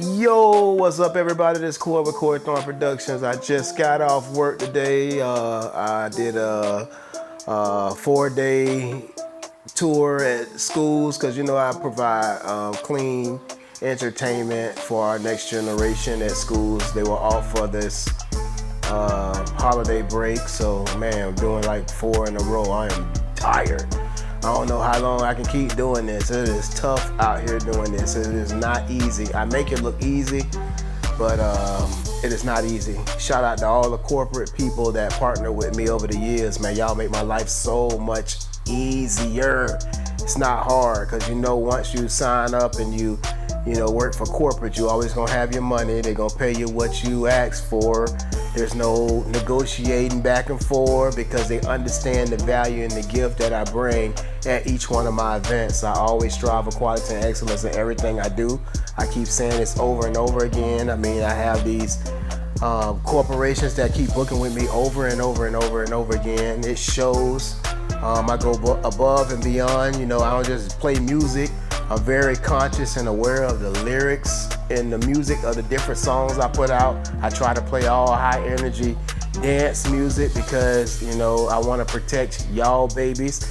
Yo, what's up, everybody? This is Thornton Productions. I just got off work today. I did a 4-day tour at schools because I provide clean entertainment for our next generation at schools. They were off for this holiday break, so man, I'm doing like 4 in a row. I am tired. I don't know how long I can keep doing this. It is tough out here doing this. It is not easy. I make it look easy, but it is not easy. Shout out to all the corporate people that partner with me over the years, man. Y'all make my life so much easier. It's not hard because once you sign up and you work for corporate, you always gonna have your money. They're gonna pay you what you ask for. There's no negotiating back and forth because they understand the value and the gift that I bring at each one of my events. I always strive for quality and excellence in everything I do. I keep saying this over and over again. I mean, I have these corporations that keep booking with me over and over and over and over again. It shows. I go above and beyond. I don't just play music. I'm very conscious and aware of the lyrics and the music of the different songs I put out. I try to play all high energy dance music because, I want to protect y'all babies.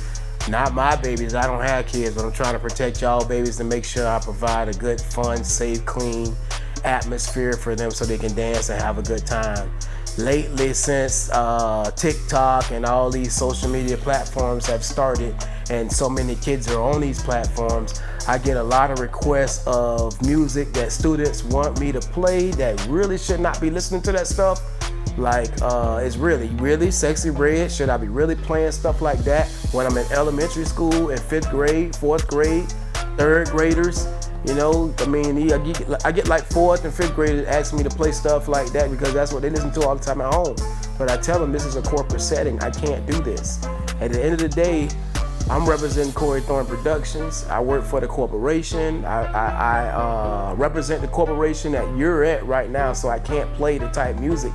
Not my babies, I don't have kids, but I'm trying to protect y'all babies and make sure I provide a good, fun, safe, clean atmosphere for them so they can dance and have a good time. Lately, since TikTok and all these social media platforms have started and so many kids are on these platforms, I get a lot of requests of music that students want me to play that really should not be listening to that stuff. Like, it's really sexy red. Should I be really playing stuff like that when I'm in elementary school in 5th grade, 4th grade, 3rd graders? I get like 4th and 5th graders asking me to play stuff like that because that's what they listen to all the time at home. But I tell them this is a corporate setting. I can't do this. At the end of the day, I'm representing Thornton Productions. I work for the corporation. I represent the corporation that you're at right now, so I can't play the type of music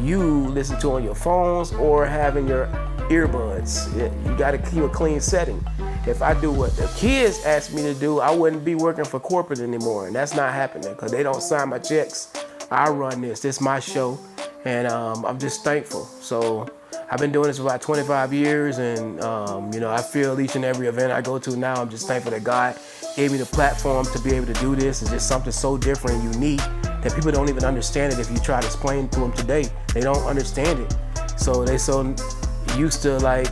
you listen to on your phones or have in your earbuds. You gotta keep a clean setting. If I do what the kids ask me to do, I wouldn't be working for corporate anymore, and that's not happening because they don't sign my checks. I run this. This is my show, and I'm just thankful. So I've been doing this for about 25 years, and I feel each and every event I go to now, I'm just thankful that God gave me the platform to be able to do this. It's just something so different and unique that people don't even understand it. If you try to explain to them today, they don't understand it. So they so used to, like,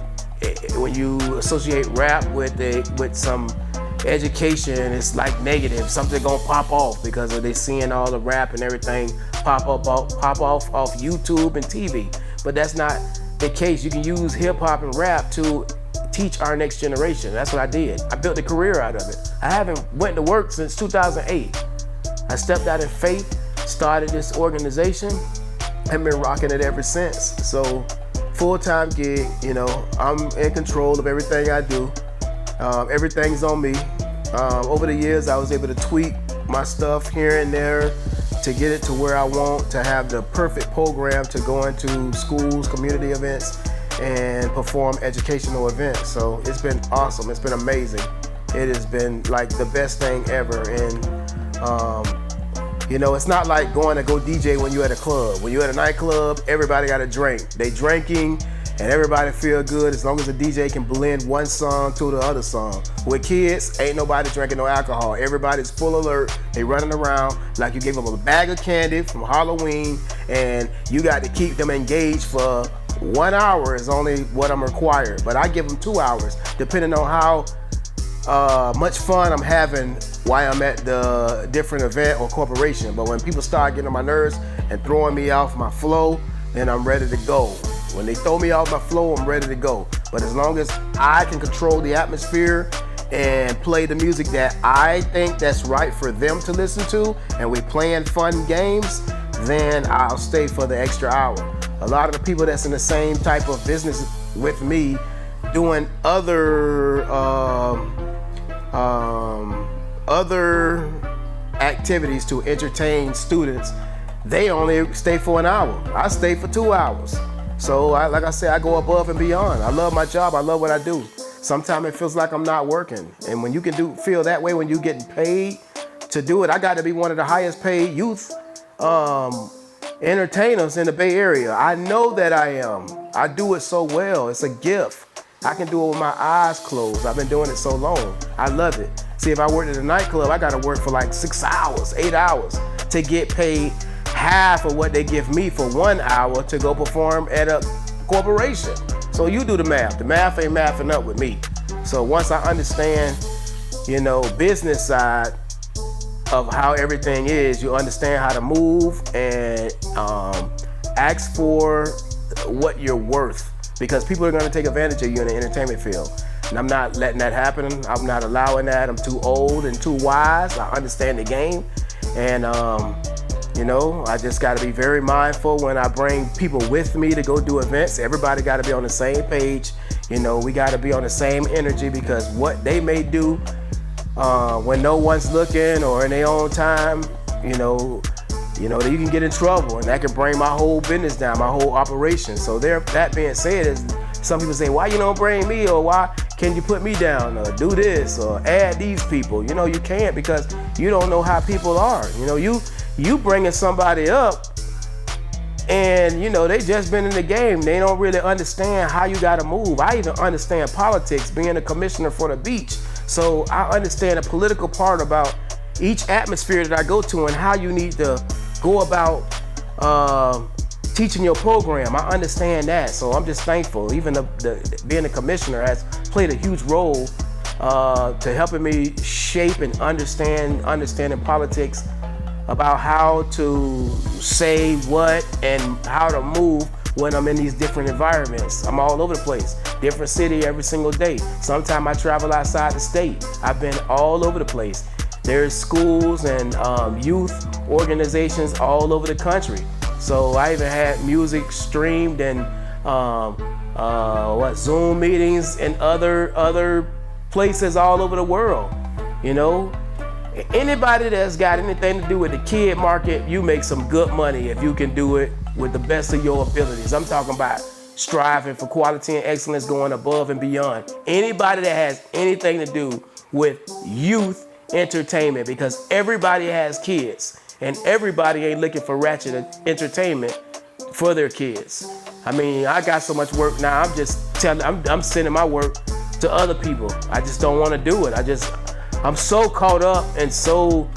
when you associate rap with some education, it's like negative. Something gonna pop off because of they seeing all the rap and everything pop off YouTube and TV. But that's not the case. You can use hip hop and rap to teach our next generation. That's what I did. I built a career out of it. I haven't went to work since 2008. I stepped out in faith, started this organization, and been rocking it ever since. So full-time gig, I'm in control of everything I do. Everything's on me. Over the years, I was able to tweak my stuff here and there to get it to where I want, to have the perfect program to go into schools, community events, and perform educational events. So it's been awesome. It's been amazing. It has been like the best thing ever. And it's not like going to go DJ when you're at a club. When you're at a nightclub, everybody got a drink. They drinking and everybody feel good as long as the DJ can blend one song to the other song. With kids, ain't nobody drinking no alcohol. Everybody's full alert. They running around like you gave them a bag of candy from Halloween, and you got to keep them engaged for 1 hour is only what I'm required. But I give them 2 hours, depending on how much fun I'm having while I'm at the different event or corporation. But when people start getting on my nerves and throwing me off my flow, then I'm ready to go. When they throw me off my flow, I'm ready to go. But as long as I can control the atmosphere and play the music that I think that's right for them to listen to, and we playing fun games, then I'll stay for the extra hour. A lot of the people that's in the same type of business with me doing other activities to entertain students, they only stay for an hour. I stay for 2 hours. So like I said, I go above and beyond. I love my job. I love what I do. Sometimes it feels like I'm not working. And when you can feel that way when you're getting paid to do it, I got to be one of the highest paid youth entertainers in the Bay Area. I know that I am. I do it so well. It's a gift. I can do it with my eyes closed. I've been doing it so long. I love it. See, if I worked at a nightclub, I got to work for like 6 hours, 8 hours to get paid half of what they give me for 1 hour to go perform at a corporation. So you do the math. The math ain't mathing up with me. So once I understand, business side of how everything is, you understand how to move and ask for what you're worth, because people are going to take advantage of you in the entertainment field. And I'm not letting that happen. I'm not allowing that. I'm too old and too wise. I understand the game. And, I just got to be very mindful when I bring people with me to go do events. Everybody got to be on the same page. We got to be on the same energy, because what they may do when no one's looking or in their own time, you can get in trouble, and that can bring my whole business down, my whole operation. So that being said, is some people say, why you don't bring me, or why can you put me down, or do this, or add these people? You can't, because you don't know how people are. You bringing somebody up, and they just been in the game. They don't really understand how you got to move. I even understand politics, being a commissioner for the beach. So I understand the political part about each atmosphere that I go to and how you need to go about teaching your program. I understand that. So I'm just thankful. Even being a commissioner has played a huge role to helping me shape and understanding politics, about how to say what and how to move when I'm in these different environments. I'm all over the place, different city every single day. Sometimes I travel outside the state. I've been all over the place. There's schools and youth organizations all over the country. So I even had music streamed and Zoom meetings in other places all over the world. Anybody that's got anything to do with the kid market, you make some good money if you can do it with the best of your abilities. I'm talking about striving for quality and excellence, going above and beyond. Anybody that has anything to do with youth entertainment, because everybody has kids and everybody ain't looking for ratchet entertainment for their kids. I mean, I got so much work now. I'm sending my work to other people. I just don't want to do it. I'm so caught up and so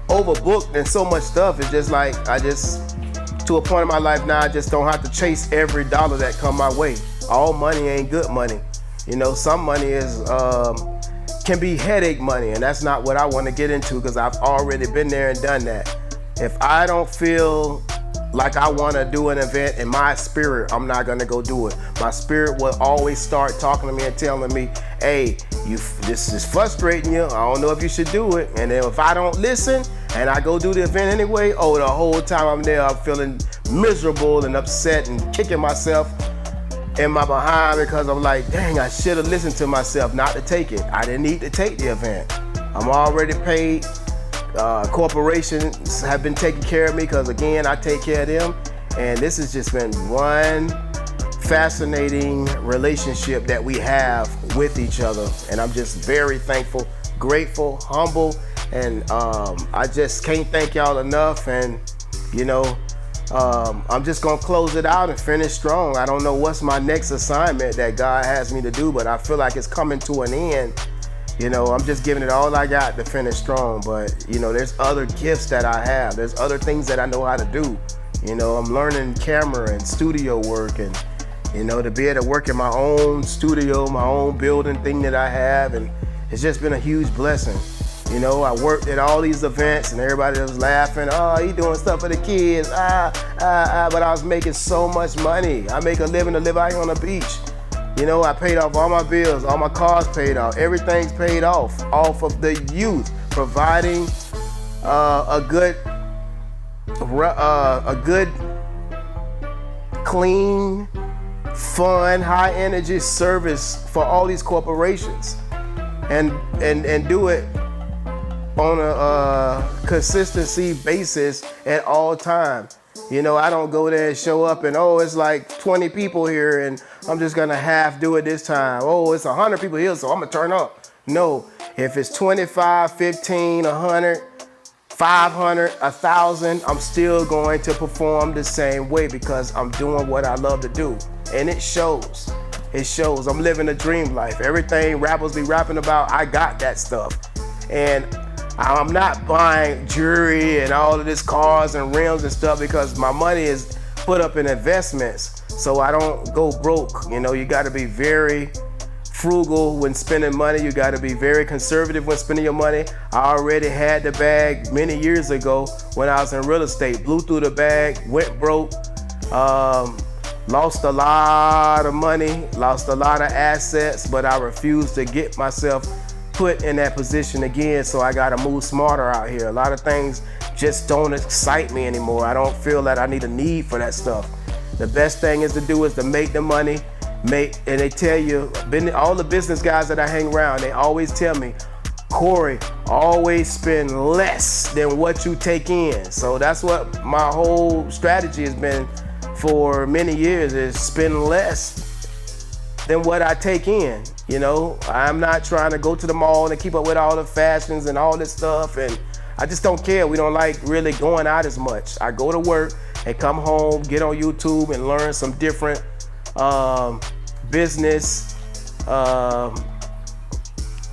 overbooked and so much stuff. It's just like, to a point in my life now, I just don't have to chase every dollar that come my way. All money ain't good money. Some money can be headache money, and that's not what I want to get into, because I've already been there and done that. If I don't feel like I want to do an event in my spirit, I'm not going to go do it. My spirit will always start talking to me and telling me, hey, this is frustrating you. I don't know if you should do it. And then if I don't listen and I go do the event anyway, the whole time I'm there, I'm feeling miserable and upset and kicking myself in my behind, because I'm like, dang, I should have listened to myself not to take it. I didn't need to take the event. I'm already paid. Corporations have been taking care of me, because again, I take care of them. And this has just been one fascinating relationship that we have with each other. And I'm just very thankful, grateful, humble, and I just can't thank y'all enough. And I'm just gonna close it out and finish strong. I don't know what's my next assignment that God has me to do, but I feel like it's coming to an end. I'm just giving it all I got to finish strong. But, there's other gifts that I have. There's other things that I know how to do. I'm learning camera and studio work, and, to be able to work in my own studio, my own building thing that I have. And it's just been a huge blessing. I worked at all these events and everybody was laughing. Oh, he doing stuff for the kids. But I was making so much money. I make a living to live out here on the beach. I paid off all my bills, all my cars paid off, everything's paid off of the youth, providing a good, clean, fun, high energy service for all these corporations, and do it on a consistency basis at all times. I don't go there and show up and, it's like 20 people here and I'm just gonna half do it this time. It's 100 people here, so I'm gonna turn up. No, If it's 25, 15, 100, 500, 1,000, I'm still going to perform the same way because I'm doing what I love to do. And it shows. It shows. I'm living a dream life. Everything rappers be rapping about, I got that stuff. And I'm not buying jewelry and all of this cars and rims and stuff because my money is put up in investments so I don't go broke. You know, you got to be very frugal when spending money. You got to be very conservative when spending your money. I already had the bag many years ago when I was in real estate. Blew through the bag, went broke, lost a lot of money, lost a lot of assets, but I refused to get myself put in that position again, so I gotta move smarter out here. A lot of things just don't excite me anymore. I don't feel that I need a need for that stuff. The best thing is to do is to make the money, and they tell you, all the business guys that I hang around, they always tell me, Corey, always spend less than what you take in. So that's what my whole strategy has been for many years, is spend less than what I take in. You know, I'm not trying to go to the mall and keep up with all the fashions and all this stuff, and I just don't care. We don't like really going out as much. I go to work and come home, get on YouTube and learn some different business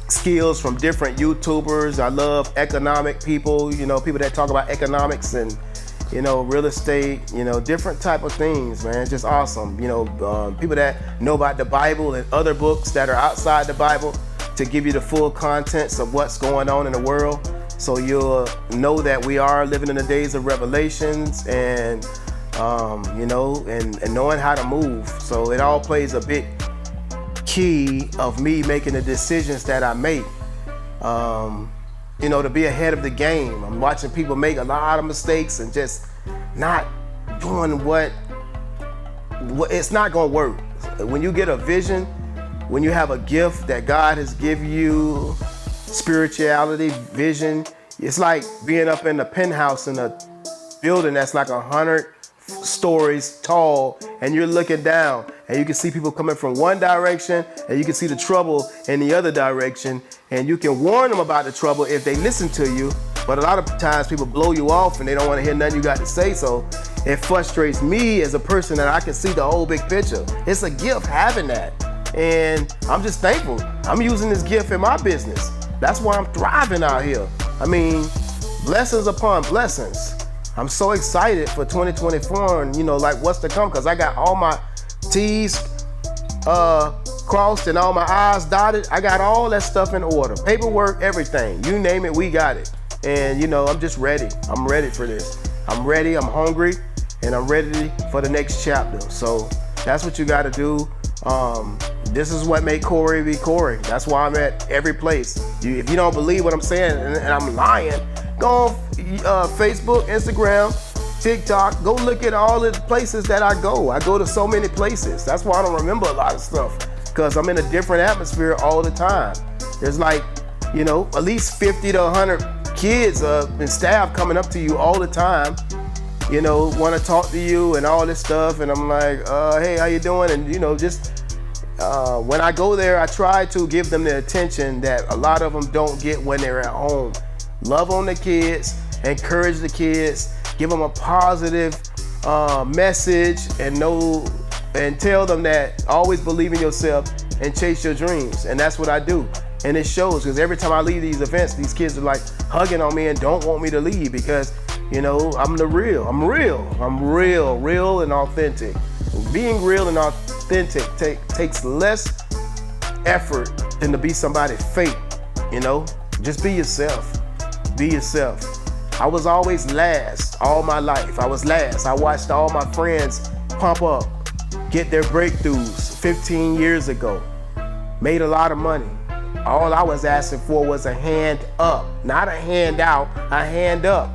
skills from different YouTubers. I love economic people, you know, people that talk about economics and, you know, real estate, you know, different type of things, man. Just awesome. You know, people that know about the Bible and other books that are outside the Bible to give you the full contents of what's going on in the world. So you'll know that we are living in the days of revelations and, you know, and knowing how to move. So it all plays a big key of me making the decisions that I make. You know, to be ahead of the game. I'm watching people make a lot of mistakes and just not doing what it's not gonna work. When you get a vision, when you have a gift that God has given you, spirituality, vision, it's like being up in the penthouse in a building that's like 100 stories tall, and you're looking down and you can see people coming from one direction and you can see the trouble in the other direction, and you can warn them about the trouble if they listen to you. But a lot of times people blow you off and they don't want to hear nothing you got to say. So it frustrates me as a person that I can see the whole big picture. It's a gift having that, and I'm just thankful. I'm using this gift in my business. That's why I'm thriving out here. I mean, blessings upon blessings. I'm so excited for 2024 and, you know, like what's to come, because I got all my T's crossed and all my I's dotted. I got all that stuff in order. Paperwork, everything. You name it, we got it. And, you know, I'm just ready. I'm ready for this. I'm ready, I'm hungry, and I'm ready for the next chapter. So that's what you got to do. This is what made Corey be Corey. That's why I'm at every place. If you don't believe what I'm saying and I'm lying, go on Facebook, Instagram, TikTok. Go look at all the places that I go. I go to so many places. That's why I don't remember a lot of stuff, because I'm in a different atmosphere all the time. There's like, you know, at least 50 to 100 kids and staff coming up to you all the time, you know, want to talk to you and all this stuff. And I'm like, hey, how you doing? And, you know, just when I go there, I try to give them the attention that a lot of them don't get when they're at home. Love on the kids, encourage the kids, give them a positive message, and tell them that always believe in yourself and chase your dreams. And that's what I do. And it shows, because every time I leave these events, these kids are like hugging on me and don't want me to leave, because, you know, I'm real and authentic. Being real and authentic takes less effort than to be somebody fake, you know? Just be yourself. Be yourself. I was always last all my life. I was last. I watched all my friends pump up, get their breakthroughs 15 years ago, made a lot of money. All I was asking for was a hand up, not a hand out, a hand up.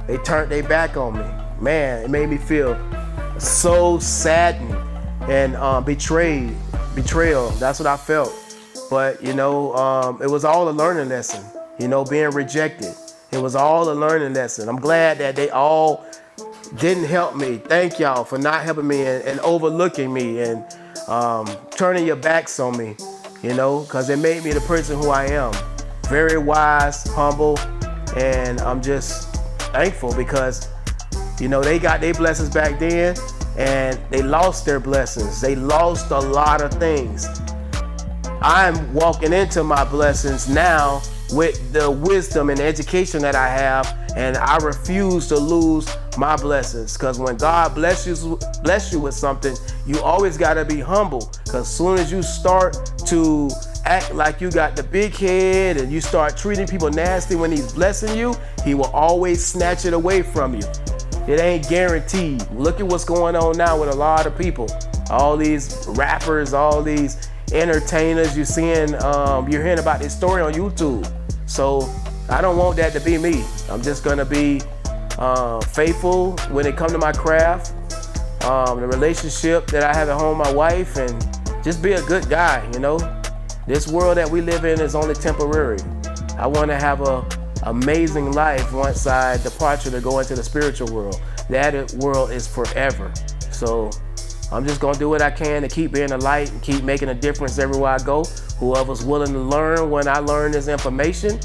They turned their back on me. Man, it made me feel so saddened and betrayal. That's what I felt. But, you know, it was all a learning lesson, you know, being rejected. It was all a learning lesson. I'm glad that they all didn't help me. Thank y'all for not helping me and overlooking me and turning your backs on me, you know, because it made me the person who I am. very wise, humble, and I'm just thankful because, you know, they got their blessings back then and they lost their blessings. They lost a lot of things. I'm walking into my blessings now with the wisdom and education that I have, and I refuse to lose my blessings, because when God bless you with something, you always got to be humble, because as soon as you start to act like you got the big head and you start treating people nasty when he's blessing you, he will always snatch it away from you. It ain't guaranteed. Look at what's going on now with a lot of people, all these rappers, all these entertainers. You're hearing about this story on YouTube. So I don't want that to be me. I'm just gonna be faithful when it comes to my craft, the relationship that I have at home with my wife, and just be a good guy. You know, this world that we live in is only temporary. I want to have a amazing life once I depart to go into the spiritual world. That world is forever. So I'm just gonna do what I can to keep being a light and keep making a difference everywhere I go. Whoever's willing to learn when I learn this information,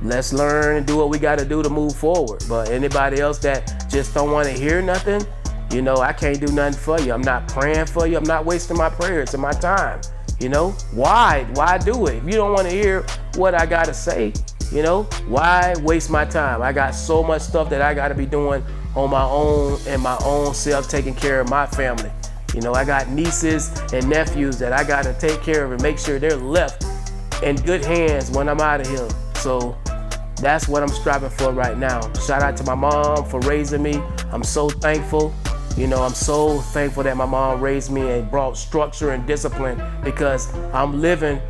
let's learn and do what we gotta do to move forward. But anybody else that just don't wanna hear nothing, you know, I can't do nothing for you. I'm not praying for you. I'm not wasting my prayers and my time. You know, why do it? If you don't wanna hear what I gotta say, you know, why waste my time? I got so much stuff that I gotta be doing on my own and my own self, taking care of my family. You know, I got nieces and nephews that I gotta take care of and make sure they're left in good hands when I'm out of here. So that's what I'm striving for right now. Shout out to my mom for raising me. I'm so thankful. You know, I'm so thankful that my mom raised me and brought structure and discipline, because I'm living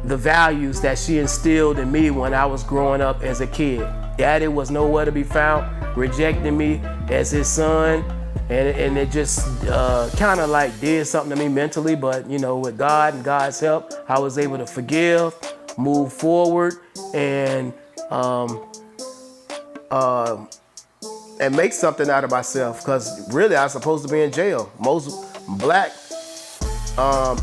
the values that she instilled in me when I was growing up as a kid. Daddy was nowhere to be found, rejecting me as his son. And it just kind of like did something to me mentally, but you know, with God and God's help, I was able to forgive, move forward, and make something out of myself. Because really, I was supposed to be in jail. Most black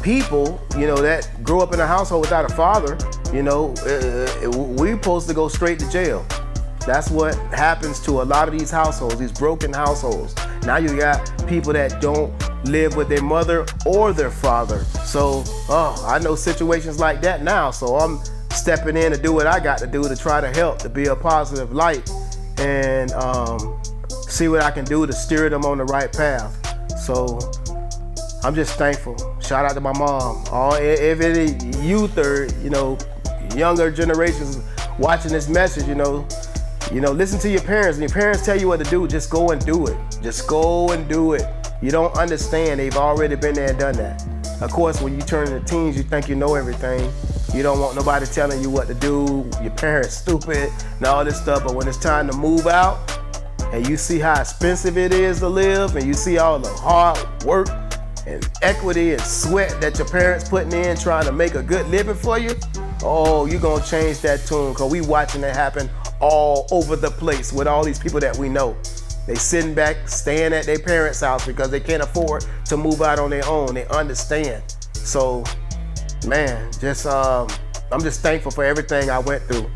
people, you know, that grew up in a household without a father, you know, we're supposed to go straight to jail. That's what happens to a lot of these households, these broken households. Now you got people that don't live with their mother or their father. So, I know situations like that now. So I'm stepping in to do what I got to do to try to help, to be a positive light, and see what I can do to steer them on the right path. So I'm just thankful. Shout out to my mom. If any youth or, you know, younger generations watching this message, you know, listen to your parents. And your parents tell you what to do, just go and do it. Just go and do it. You don't understand. They've already been there and done that. Of course, when you turn into teens, you think you know everything. You don't want nobody telling you what to do. Your parents stupid and all this stuff. But when it's time to move out and you see how expensive it is to live, and you see all the hard work and equity and sweat that your parents putting in trying to make a good living for you, you're gonna change that tune, because we watching that happen all over the place with all these people that we know. They sitting back, staying at their parents' house because they can't afford to move out on their own. They understand. So, man, I'm just thankful for everything I went through.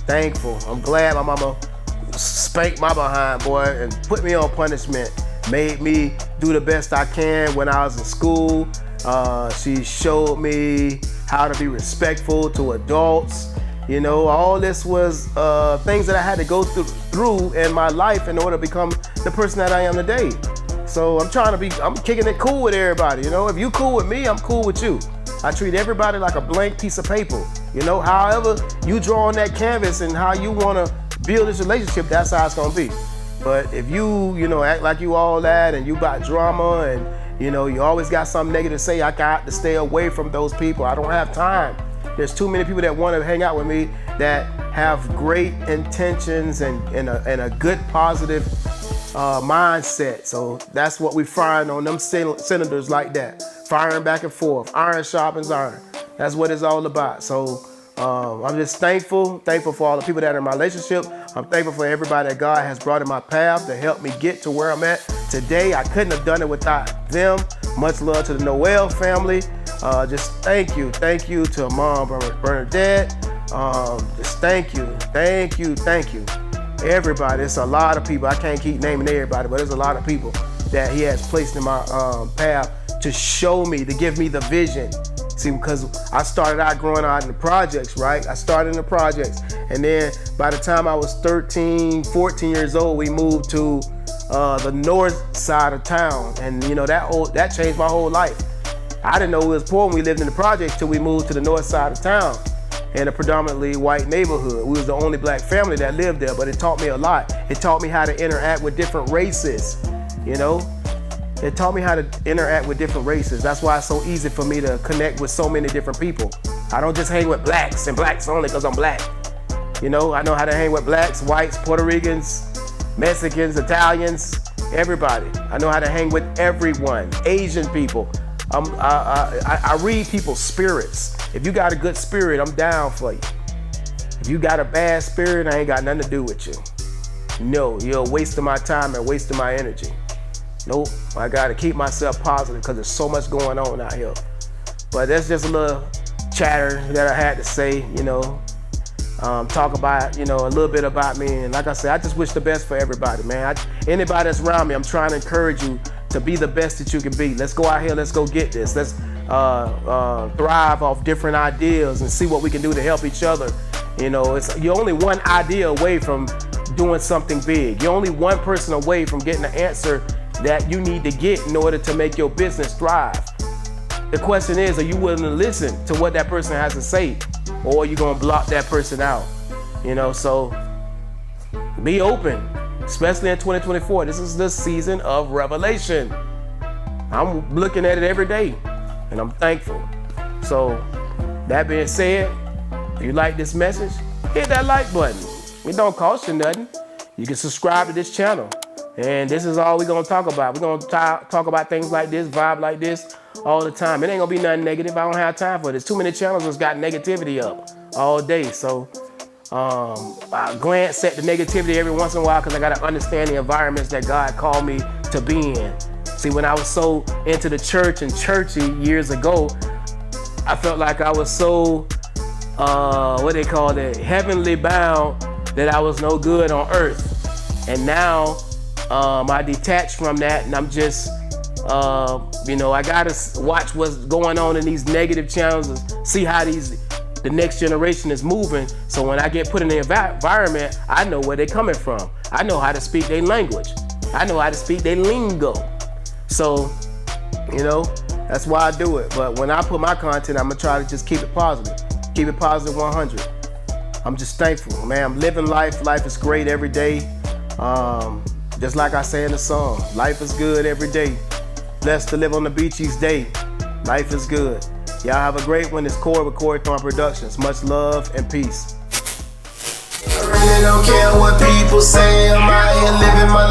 Thankful. I'm glad my mama spanked my behind, boy, and put me on punishment. Made me do the best I can when I was in school. She showed me how to be respectful to adults. You know, all this was things that I had to go through in my life in order to become the person that I am today. So I'm kicking it cool with everybody. You know, if you cool with me, I'm cool with you. I treat everybody like a blank piece of paper. You know, however you draw on that canvas and how you want to build this relationship, that's how it's gonna be. But if you know, act like you all that and you got drama and, you know, you always got something negative to say, I got to stay away from those people. I don't have time. There's too many people that want to hang out with me that have great intentions and a good positive mindset. So that's what we firing on them cylinders like that. Firing back and forth. Iron sharpens iron. That's what it's all about. So I'm just thankful for all the people that are in my relationship. I'm thankful for everybody that God has brought in my path to help me get to where I'm at today. I couldn't have done it without them. Much love to the Noel family. Just thank you to Mom Bernadette, Just thank you. Everybody, it's a lot of people. I can't keep naming everybody, but there's a lot of people that he has placed in my path to show me, to give me the vision. See, because I started out growing out in the projects, right? I started in the projects. And then by the time I was 13, 14 years old, we moved to the north side of town. And you know, that changed my whole life. I didn't know we was poor when we lived in the projects till we moved to the north side of town in a predominantly white neighborhood. We was the only black family that lived there, but it taught me a lot. It taught me how to interact with different races, you know? It taught me how to interact with different races. That's why it's so easy for me to connect with so many different people. I don't just hang with blacks and blacks only because I'm black. You know, I know how to hang with blacks, whites, Puerto Ricans, Mexicans, Italians, everybody. I know how to hang with everyone, Asian people. I read people's spirits. If you got a good spirit, I'm down for you. If you got a bad spirit, I ain't got nothing to do with you. No, you're wasting my time and wasting my energy. Nope, I gotta keep myself positive because there's so much going on out here. But that's just a little chatter that I had to say, you know. Talk about, you know, a little bit about me. And like I said, I just wish the best for everybody, man. Anybody that's around me, I'm trying to encourage you to be the best that you can be. Let's go out here, let's go get this. Let's thrive off different ideas and see what we can do to help each other. You know, you're only one idea away from doing something big. You're only one person away from getting the answer that you need to get in order to make your business thrive. The question is, are you willing to listen to what that person has to say, or are you gonna block that person out? You know, so be open, especially in 2024. This is the season of revelation. I'm looking at it every day, and I'm thankful. So that being said, if you like this message, hit that like button. It don't cost you nothing. You can subscribe to this channel. And this is all we're gonna talk about. We're gonna talk about things like this, vibe like this all the time. It ain't gonna be nothing negative. I don't have time for this. Too many channels that's got negativity up all day. So I glance at the negativity every once in a while because I gotta understand the environments that God called me to be in. See, when I was so into the church and churchy years ago, I felt like I was so, what they call it, heavenly bound, that I was no good on earth. And now, I detached from that, and I'm just, you know, I gotta watch what's going on in these negative channels and see how the next generation is moving. So when I get put in the environment, I know where they're coming from. I know how to speak their language. I know how to speak their lingo. So, you know, that's why I do it. But when I put my content, I'm gonna try to just keep it positive. Keep it positive 100. I'm just thankful, man. I'm living life. Life is great every day. Just like I say in the song, life is good every day. Blessed to live on the beach each day. Life is good. Y'all have a great one. It's Corey with Thornton Productions. Much love and peace. I really don't care what people say. I'm out here living my